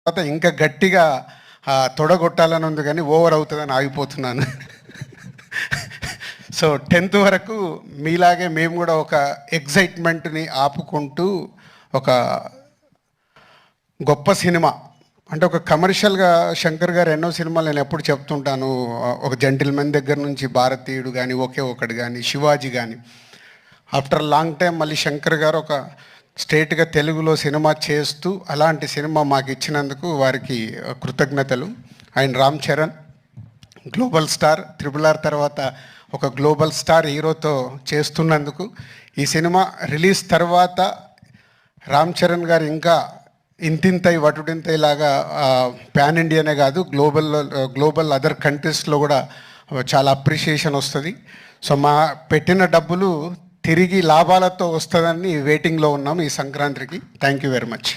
తర్వాత ఇంకా గట్టిగా తొడగొట్టాలని ఉంది కానీ ఓవర్ అవుతుందని ఆగిపోతున్నాను. సో 10th వరకు మీలాగే మేము కూడా ఒక ఎగ్జైట్మెంట్ని ఆపుకుంటూ ఒక గొప్ప సినిమా అంటే ఒక కమర్షియల్గా శంకర్ గారు ఎన్నో సినిమాలు నేను ఎప్పుడు చెప్తుంటాను. ఒక జెంటిల్మెన్ దగ్గర నుంచి భారతీయుడు కానీ ఒకే ఒకటి కానీ శివాజీ కానీ ఆఫ్టర్ లాంగ్ టైం మళ్ళీ శంకర్ గారు ఒక స్ట్రేట్గా తెలుగులో సినిమా చేస్తూ అలాంటి సినిమా మాకు ఇచ్చినందుకు వారికి కృతజ్ఞతలు. ఆయన Ram Charan global star, RRR తర్వాత ఒక గ్లోబల్ స్టార్ హీరోతో చేస్తున్నందుకు ఈ సినిమా రిలీజ్ తర్వాత రామ్ చరణ్ గారు ఇంకా ఇంతింతై వటుడింతై లాగా పాన్ ఇండియానే కాదు గ్లోబల్ అదర్ కంట్రీస్లో కూడా చాలా అప్రిషియేషన్ వస్తుంది. సో మా పెట్టిన డబ్బులు తిరిగి లాభాలతో వస్తుందని వెయిటింగ్లో ఉన్నాం ఈ సంక్రాంతికి. Thank you very much.